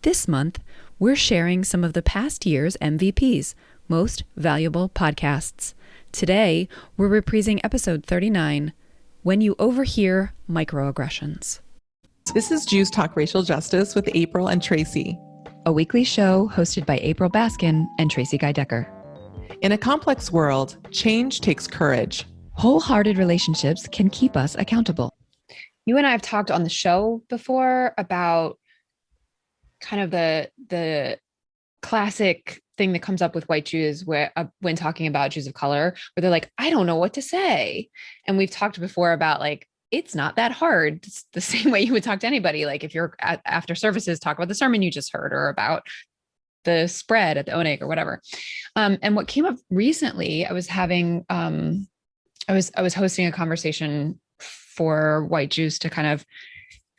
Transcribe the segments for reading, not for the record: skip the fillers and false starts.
This month, we're sharing some of the past year's MVPs, Most Valuable Podcasts. Today, we're reprising episode 39, When You Overhear Microaggressions. This is Jews Talk Racial Justice with April and Tracie, A weekly show hosted by April Baskin and Tracie Guy Decker. In a complex world, change takes courage. Wholehearted relationships can keep us accountable. You and I have talked on the show before about kind of the classic thing that comes up with white Jews where when talking about Jews of color, where they're like, I don't know what to say. And we've talked before about like, it's not that hard. It's the same way you would talk to anybody. Like if you're after services, talk about the sermon you just heard or about the spread at the Oneg or whatever. And what came up recently, I was having, I was hosting a conversation for white Jews to kind of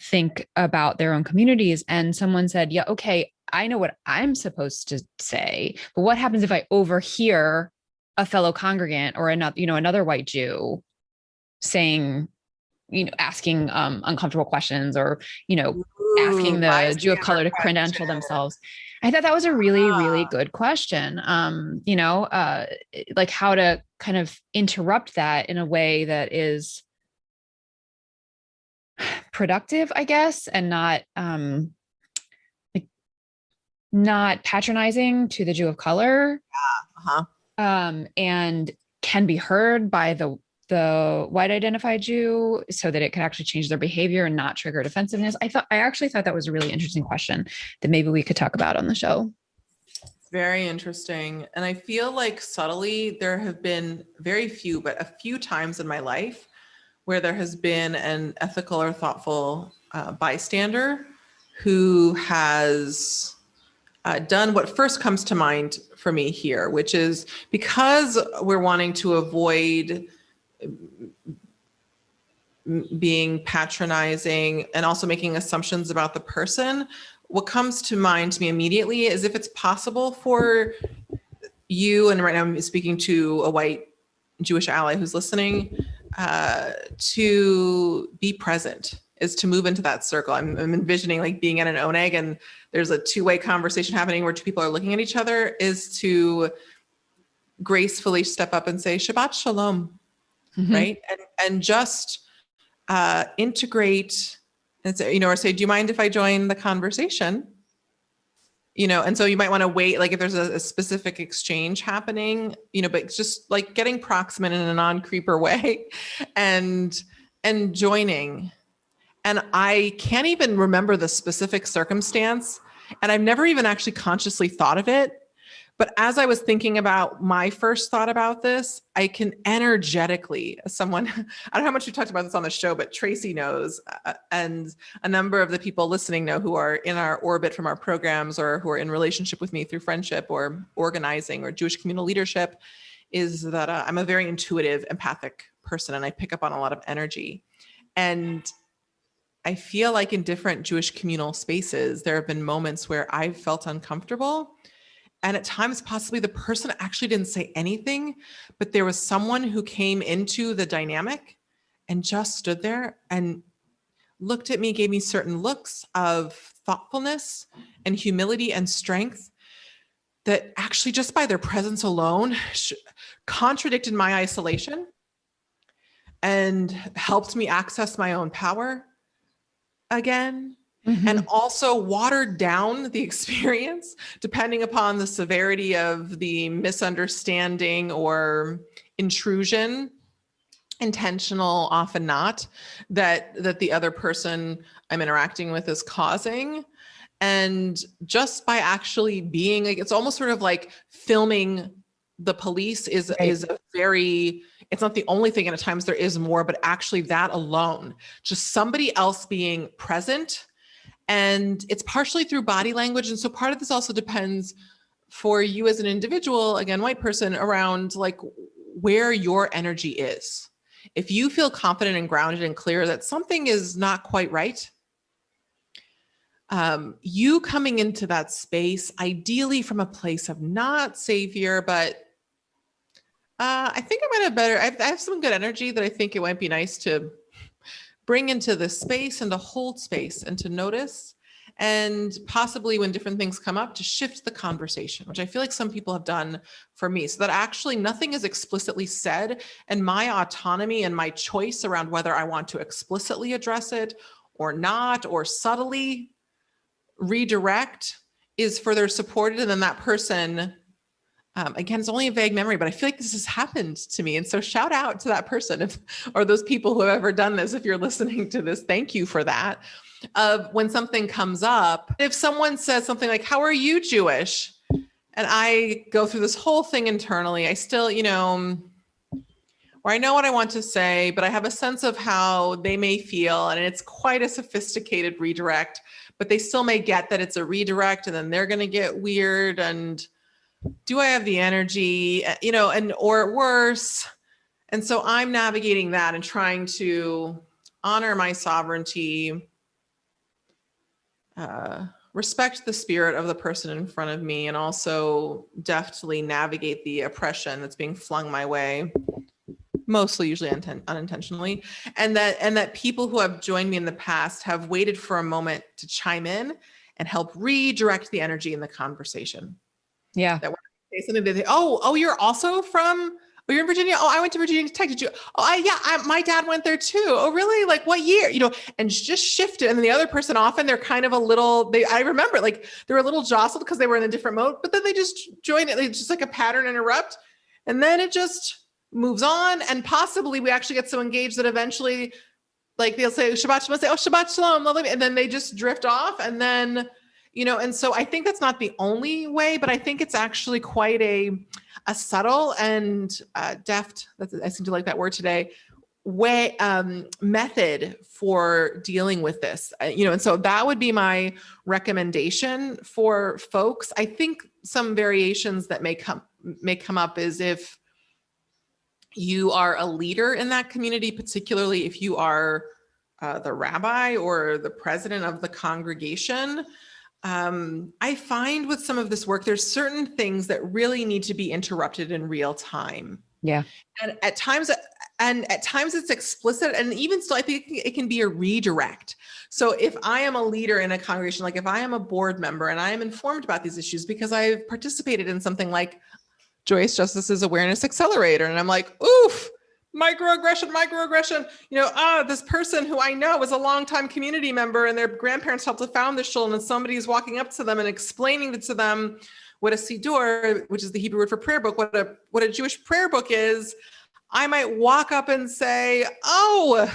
think about their own communities. And someone said, yeah, okay, I know what I'm supposed to say, but what happens if I overhear a fellow congregant or another white Jew saying, asking uncomfortable questions or, asking the Jew of color to credential themselves. I thought that was a really, really good question. Like how to kind of interrupt that in a way that is productive, I guess, and not patronizing to the Jew of color. And can be heard by the white identified Jew so that it could actually change their behavior and not trigger defensiveness. I actually thought that was a really interesting question that maybe we could talk about on the show. Very interesting. And I feel like subtly there have been very few, but a few times in my life where there has been an ethical or thoughtful bystander who has done what first comes to mind for me here, which is because we're wanting to avoid being patronizing and also making assumptions about the person, what comes to mind to me immediately is if it's possible for you, and right now I'm speaking to a white Jewish ally who's listening, to be present, is to move into that circle. I'm envisioning like being at an Oneg and there's a two-way conversation happening where two people are looking at each other, is to gracefully step up and say, Shabbat Shalom, right? And just integrate and say, or say, do you mind if I join the conversation? And so you might want to wait, like if there's a specific exchange happening, but just like getting proximate in a non-creeper way and joining. And I can't even remember the specific circumstance, and I've never even actually consciously thought of it. But as I was thinking about my first thought about this, I can energetically, someone, I don't know how much we've talked about this on the show, but Tracie knows, and a number of the people listening know who are in our orbit from our programs or who are in relationship with me through friendship or organizing or Jewish communal leadership, is that I'm a very intuitive, empathic person, and I pick up on a lot of energy. And I feel like in different Jewish communal spaces, there have been moments where I've felt uncomfortable. And at times, possibly the person actually didn't say anything, but there was someone who came into the dynamic and just stood there and looked at me, gave me certain looks of thoughtfulness and humility and strength that actually just by their presence alone contradicted my isolation and helped me access my own power again. And also watered down the experience depending upon the severity of the misunderstanding or intrusion, intentional, often not, that the other person I'm interacting with is causing. And just by actually being, like, it's almost sort of like filming the police is a very, it's not the only thing, and at times there is more, but actually that alone, just somebody else being present. And it's partially through body language. And so part of this also depends for you as an individual, again, white person, around like where your energy is. If you feel confident and grounded and clear that something is not quite right, you coming into that space, ideally from a place of not savior, but I think I might have better, I have some good energy that I think it might be nice to bring into this space and to hold space and to notice and possibly when different things come up to shift the conversation, which I feel like some people have done for me, so that actually nothing is explicitly said, and my autonomy and my choice around whether I want to explicitly address it or not, or subtly redirect, is further supported. And then that person, again, it's only a vague memory, but I feel like this has happened to me. And so shout out to that person or those people who have ever done this. If you're listening to this, thank you for that. Of when something comes up, if someone says something like, how are you Jewish? And I go through this whole thing internally, I still, or I know what I want to say, but I have a sense of how they may feel. And it's quite a sophisticated redirect, but they still may get that it's a redirect, and then they're going to get weird. And do I have the energy, or worse? And so I'm navigating that and trying to honor my sovereignty, respect the spirit of the person in front of me, and also deftly navigate the oppression that's being flung my way, mostly usually unintentionally. And that people who have joined me in the past have waited for a moment to chime in and help redirect the energy in the conversation. Yeah. That when I say something, they say, oh, you're also from, you're in Virginia. Oh, I went to Virginia Tech. Did you? Oh, my dad went there too. Oh, really? Like what year? And just shift it. And then the other person, often they're kind of I remember like they were a little jostled because they were in a different mode, but then they just join it. It's just like a pattern interrupt. And then it just moves on. And possibly we actually get so engaged that eventually like they'll say Shabbat Shalom, say, oh, Shabbat Shalom. And then they just drift off. And then, and so I think that's not the only way, but I think it's actually quite a subtle and deft, I seem to like that word today, way, method for dealing with this, and so that would be my recommendation for folks. I think some variations that may come up is if you are a leader in that community, particularly if you are the rabbi or the president of the congregation. I find with some of this work, there's certain things that really need to be interrupted in real time. Yeah. And at times it's explicit, and even still, I think it can be a redirect. So if I am a leader in a congregation, like if I am a board member and I am informed about these issues because I've participated in something like Joyce Justice's Awareness Accelerator, and I'm like, oof, microaggression, this person who I know is a longtime community member and their grandparents helped to found this shul, and somebody's walking up to them and explaining to them what a siddur, which is the Hebrew word for prayer book, what a Jewish prayer book is. I might walk up and say, oh,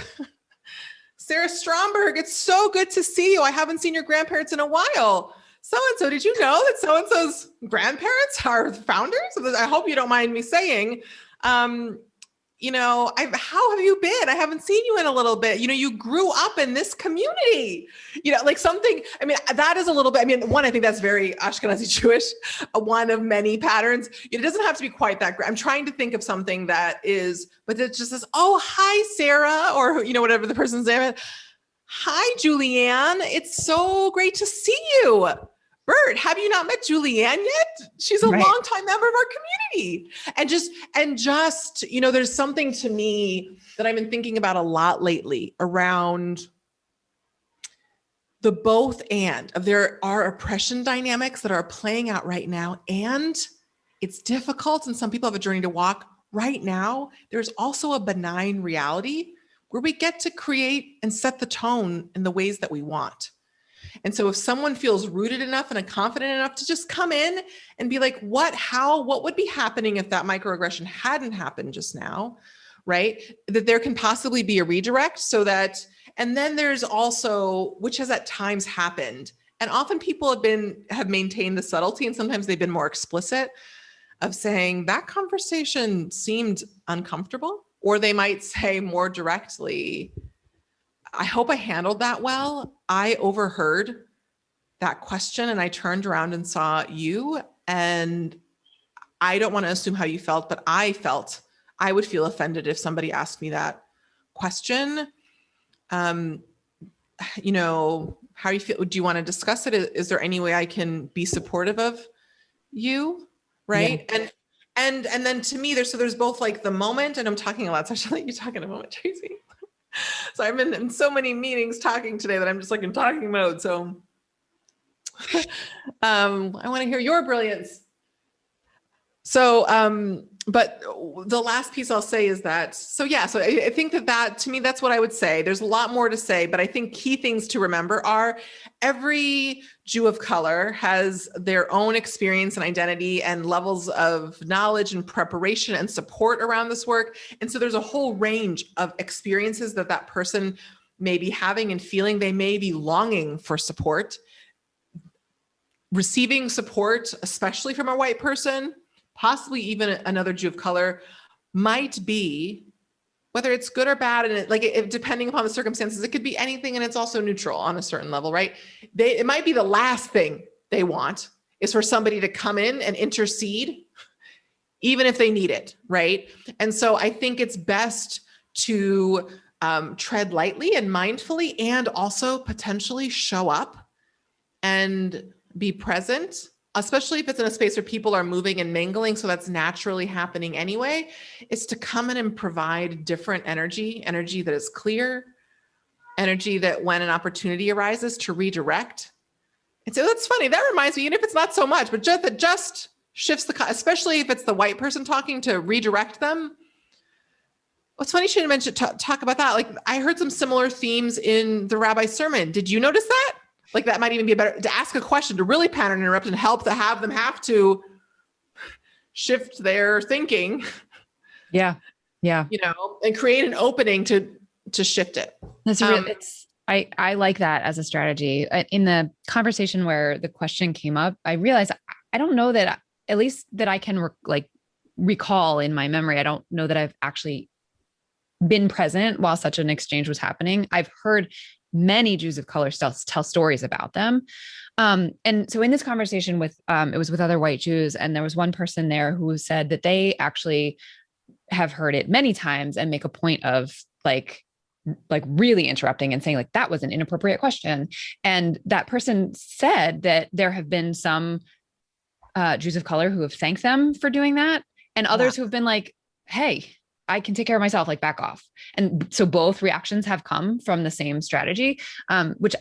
Sarah Stromberg, it's so good to see you. I haven't seen your grandparents in a while. So-and-so, did you know that so-and-so's grandparents are founders? I hope you don't mind me saying, how have you been? I haven't seen you in a little bit. You grew up in this community, like something, that is a little bit, one, I think that's very Ashkenazi Jewish, one of many patterns. It doesn't have to be quite that great. I'm trying to think of something that is, but it just says, oh, hi, Sarah, or, whatever the person's name is. Hi, Julianne. It's so great to see you. Bert, have you not met Julianne yet? She's a longtime member of our community. And just, there's something to me that I've been thinking about a lot lately around the both and of there are oppression dynamics that are playing out right now. And it's difficult. And some people have a journey to walk right now. There's also a benign reality where we get to create and set the tone in the ways that we want. And so if someone feels rooted enough and confident enough to just come in and be like, what would be happening if that microaggression hadn't happened just now, right? That there can possibly be a redirect so that, and then there's also, which has at times happened. And often people have maintained the subtlety, and sometimes they've been more explicit of saying that conversation seemed uncomfortable, or they might say more directly, I hope I handled that well. I overheard that question and I turned around and saw you, and I don't want to assume how you felt, but I felt I would feel offended if somebody asked me that question. How you feel? Do you want to discuss it? Is there any way I can be supportive of you? Right. Yeah. And then to me, there's both like the moment, and I'm talking a lot, so I should let you talk in a moment, Tracie. So I've been in so many meetings talking today that I'm just like in talking mode. So I want to hear your brilliance. So, but the last piece I'll say is that, so I think that to me, that's what I would say. There's a lot more to say, but I think key things to remember are every Jew of color has their own experience and identity and levels of knowledge and preparation and support around this work. And so there's a whole range of experiences that person may be having and feeling. They may be longing for support. Receiving support, especially from a white person, possibly even another Jew of color, might be, whether it's good or bad, and depending upon the circumstances, it could be anything, and it's also neutral on a certain level, right? It might be the last thing they want is for somebody to come in and intercede, even if they need it, right? And so I think it's best to tread lightly and mindfully, and also potentially show up and be present, especially if it's in a space where people are moving and mingling. So that's naturally happening anyway, is to come in and provide different energy that is clear, energy that when an opportunity arises to redirect. And so that's funny. That reminds me, even if it's not so much, but just shifts especially if it's the white person talking, to redirect them. What's funny, she didn't mention, talk about that. Like, I heard some similar themes in the rabbi's sermon. Did you notice that? Like, that might even be better to ask a question, to really pattern interrupt and help to have them have to shift their thinking. Yeah. Yeah. And create an opening to shift it. That's I like that as a strategy. In the conversation where the question came up, I realized I don't know that, at least that I can recall in my memory. I don't know that I've actually been present while such an exchange was happening. I've heard many Jews of color still tell stories about them. And so in this conversation it was with other white Jews, and there was one person there who said that they actually have heard it many times and make a point of like really interrupting and saying, like, that was an inappropriate question. And that person said that there have been some Jews of color who have thanked them for doing that, and others who have been like, hey, I can take care of myself, like, back off. And so both reactions have come from the same strategy, which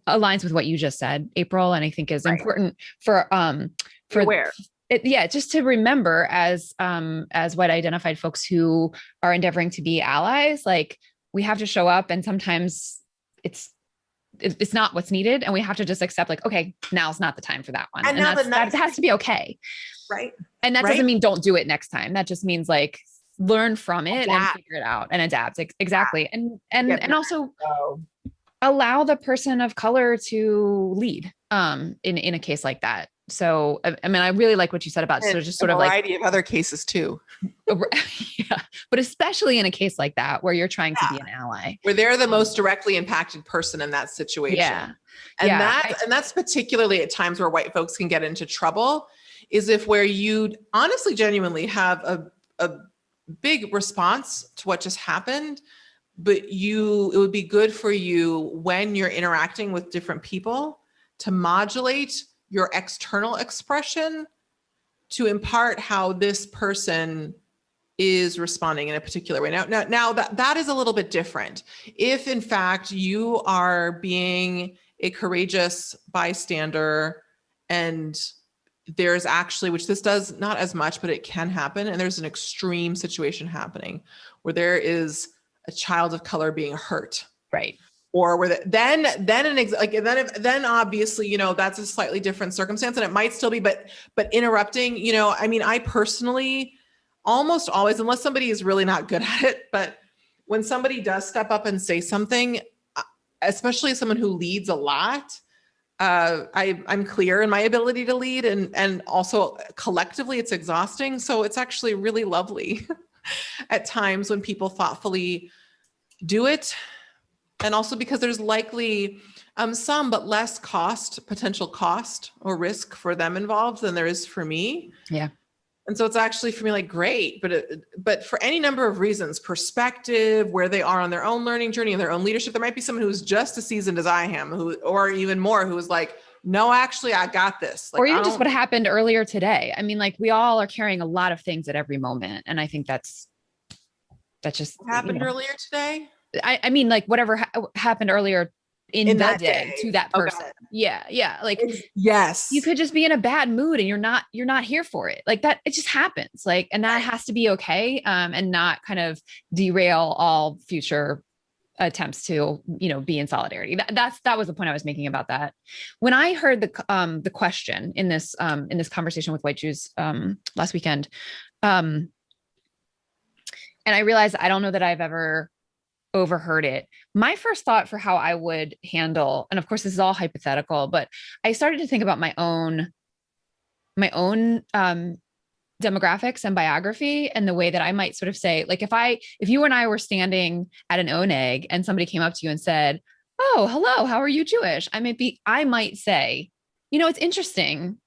aligns with what you just said, April. And I think is important for aware. Just to remember as white identified folks who are endeavoring to be allies, like, we have to show up, and sometimes it's not what's needed, and we have to just accept, like, okay, now's not the time for that one. And that has to be okay. Right. And that doesn't mean don't do it next time. That just means, like, learn from it and figure it out and adapt. Exactly. And also allow the person of color to lead in a case like that. So, I mean, I really like what you said about sort of like a variety of other cases too. Yeah. But especially in a case like that, where you're trying to be an ally, where they're the most directly impacted person in that situation. Yeah. And that's particularly at times where white folks can get into trouble, is if where you honestly, genuinely have a big response to what just happened, but it would be good for you when you're interacting with different people to modulate your external expression to impart how this person is responding in a particular way. Now that is a little bit different. If in fact you are being a courageous bystander, and there's actually, which this does not as much, but it can happen, and there's an extreme situation happening where there is a child of color being hurt, right? Or where then obviously, that's a slightly different circumstance, and it might still be, but interrupting, I mean, I personally almost always, unless somebody is really not good at it, but when somebody does step up and say something, especially someone who leads a lot, I'm clear in my ability to lead, and also collectively it's exhausting. So it's actually really lovely at times when people thoughtfully do it. And also because there's likely some, but less potential cost or risk for them involved than there is for me. Yeah. And so it's actually for me like great, but for any number of reasons, perspective, where they are on their own learning journey and their own leadership, there might be someone who's just as seasoned as I am, or even more, who is like, no, actually, I got this. Like, or even just what happened earlier today. I mean, like, we all are carrying a lot of things at every moment. And I think that's just what happened earlier today. I mean, like, whatever happened earlier in the that day to that Okay. person. Yeah. Yeah. Like, yes, you could just be in a bad mood and you're not here for it. Like that, it just happens. Like, and that has to be okay. And not kind of derail all future attempts to, be in solidarity. That was the point I was making about that. When I heard the question in this conversation with white Jews last weekend, and I realized I don't know that I've ever overheard it. My first thought for how I would handle, and of course this is all hypothetical, but I started to think about my own demographics and biography, and the way that I might sort of say, like, if you and I were standing at an oneg and somebody came up to you and said, "Oh, hello, how are you Jewish?" I might say, it's interesting.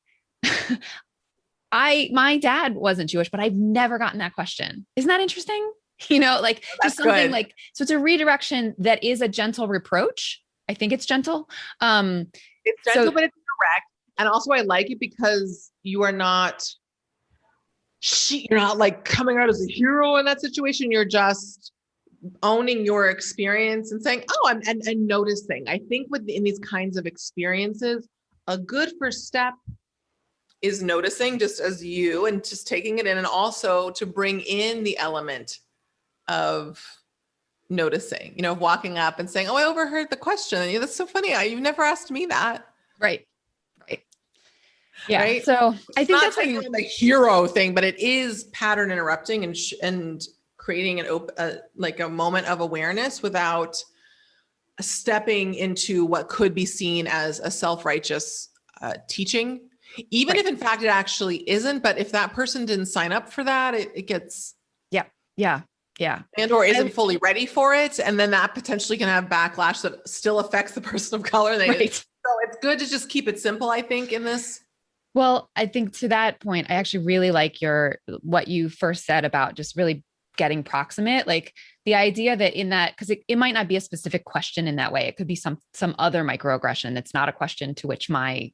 My dad wasn't Jewish, but I've never gotten that question. Isn't that interesting? Like, just something good. like, so it's a redirection that is a gentle reproach. I think it's gentle. It's gentle, but it's direct. And also I like it because you're not like coming out as a hero in that situation. You're just owning your experience and saying, oh, and noticing. I think in these kinds of experiences, a good first step is noticing, just as you, and just taking it in, and also to bring in the element of noticing, walking up and saying, oh, I overheard the question. And that's so funny. You've never asked me that. Right. Yeah. Right. So I think that's like the hero thing, but it is pattern interrupting and creating a moment of awareness without stepping into what could be seen as a self-righteous teaching, even if in fact it actually isn't. But if that person didn't sign up for that, it gets or isn't fully ready for it, and then that potentially can have backlash that still affects the person of color. So it's good to just keep it simple, I think, in this. Well, I think to that point, I actually really like what you first said about just really getting proximate, like the idea that in that, because it might not be a specific question in that way. It could be some other microaggression that's not a question to which my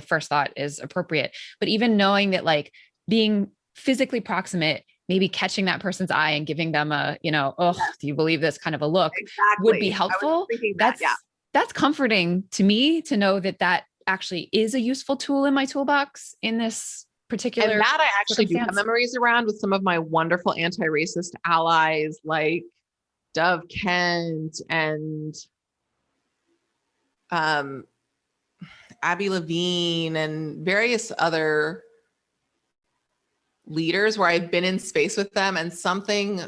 first thought is appropriate. But even knowing that, like, being physically proximate, maybe catching that person's eye and giving them a, do you believe this kind of a look would be helpful. That's comforting to me to know that actually is a useful tool in my toolbox in this particular. And that I actually do have memories around with some of my wonderful anti-racist allies like Dove Kent and Abby Levine and various other leaders where I've been in space with them and something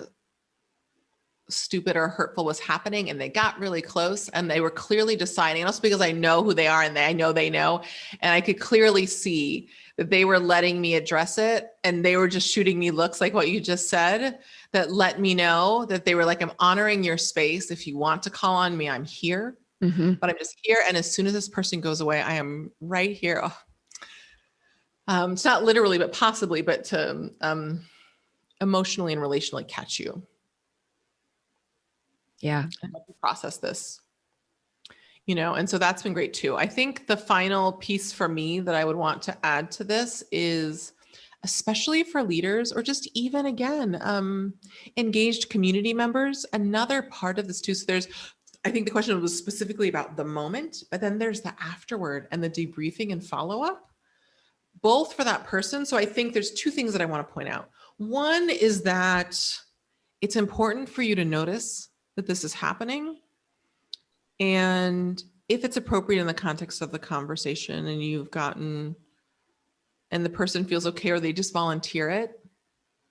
stupid or hurtful was happening and they got really close and they were clearly deciding, and also because I know who they are and I know they know, and I could clearly see that they were letting me address it and they were just shooting me looks like what you just said that let me know that they were like, I'm honoring your space. If you want to call on me, I'm here, but I'm just here. And as soon as this person goes away, I am right here. It's not literally, but possibly, but to emotionally and relationally catch you. Yeah. And help you process this, and so that's been great too. I think the final piece for me that I would want to add to this is, especially for leaders or just even again, engaged community members, another part of this too. So I think the question was specifically about the moment, but then there's the afterward and the debriefing and follow-up, both for that person. So I think there's two things that I want to point out. One is that it's important for you to notice that this is happening. And if it's appropriate in the context of the conversation and and the person feels okay, or they just volunteer it.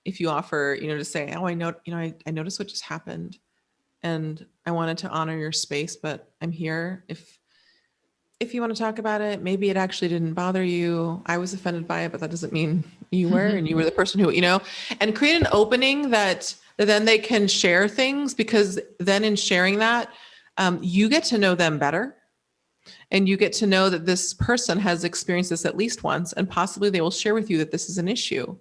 If you offer, to say, oh, I know, I noticed what just happened and I wanted to honor your space, but I'm here. If you want to talk about it, maybe it actually didn't bother you. I was offended by it, but that doesn't mean you were, and you were the person who, and create an opening that then they can share things, because then in sharing that, you get to know them better. And you get to know that this person has experienced this at least once, and possibly they will share with you that this is an issue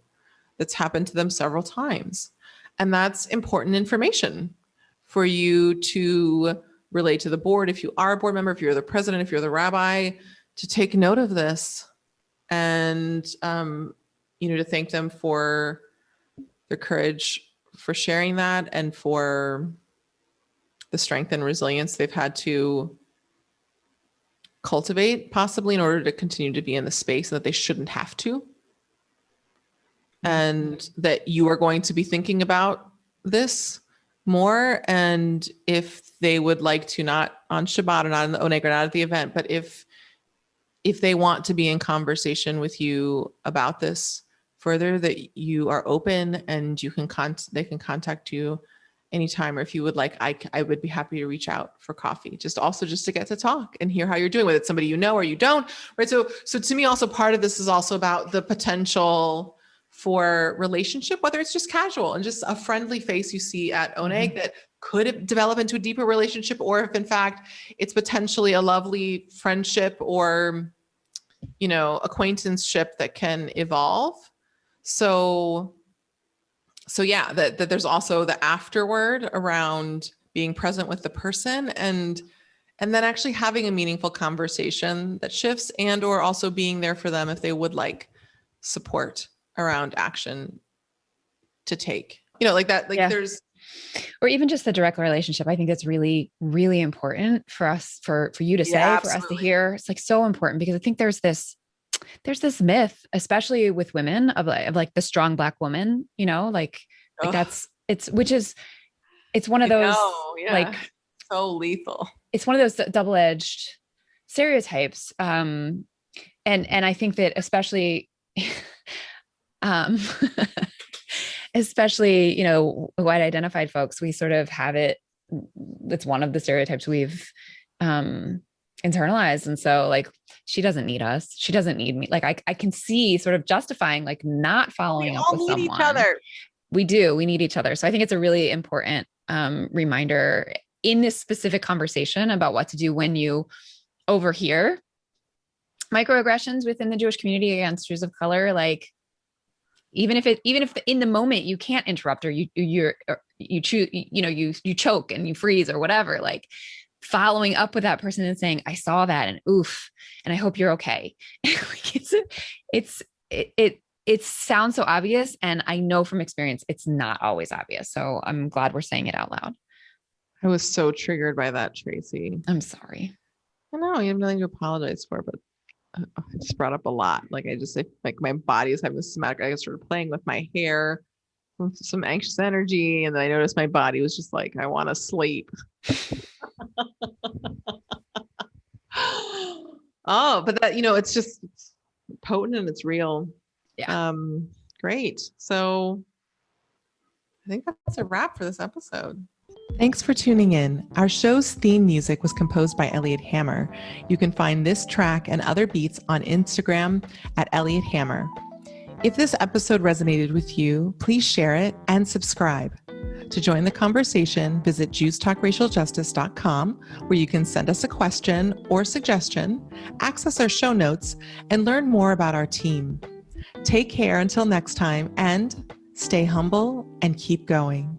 that's happened to them several times. And that's important information for you to relate to the board. If you are a board member, if you're the president, if you're the rabbi, to take note of this and, to thank them for their courage for sharing that and for the strength and resilience they've had to cultivate, possibly in order to continue to be in the space, and that they shouldn't have to. And that you are going to be thinking about this more. And if they would like to, not on Shabbat or not in the Oneg or not at the event, but if they want to be in conversation with you about this further, that you are open and you can they can contact you anytime. Or if you would like, I would be happy to reach out for coffee, just to get to talk and hear how you're doing with it, somebody you know or you don't, right? So to me, also part of this is also about the potential for relationship, whether it's just casual and just a friendly face you see at Oneg that could develop into a deeper relationship, or if in fact it's potentially a lovely friendship or, acquaintanceship that can evolve. So yeah, that there's also the afterward around being present with the person and then actually having a meaningful conversation that shifts, and or also being there for them if they would like support around action to take, like that, like there's, or even just the direct relationship. I think that's really, really important for us, for you to say, absolutely. For us to hear. It's like so important, because I think there's this myth, especially with women, of like the strong Black woman, like it's one of those, like so lethal. It's one of those double-edged stereotypes. And I think that especially, especially, white identified folks, we sort of have it. It's one of the stereotypes we've internalized. And so like, she doesn't need us. She doesn't need me. Like I can see sort of justifying like not following up with someone. We need each other. We need each other. So I think it's a really important reminder in this specific conversation about what to do when you overhear microaggressions within the Jewish community against Jews of color. Like, even if in the moment you can't interrupt, or you choose, you choke and you freeze or whatever, like following up with that person and saying, I saw that and oof, and I hope you're okay. It sounds so obvious. And I know from experience, it's not always obvious. So I'm glad we're saying it out loud. I was so triggered by that, Tracie. I'm sorry. I know you have nothing to apologize for, but I just brought up a lot. Like like my body is having this somatic, I started playing with my hair, some anxious energy. And then I noticed my body was just like, I want to sleep. Oh, but that, it's just potent and it's real. Yeah. Great. So I think that's a wrap for this episode. Thanks for tuning in. Our show's theme music was composed by Elliot Hammer. You can find this track and other beats on Instagram at Elliot Hammer. If this episode resonated with you, please share it and subscribe. To join the conversation, visit JewsTalkRacialJustice.com, where you can send us a question or suggestion, access our show notes, and learn more about our team. Take care until next time, and stay humble and keep going.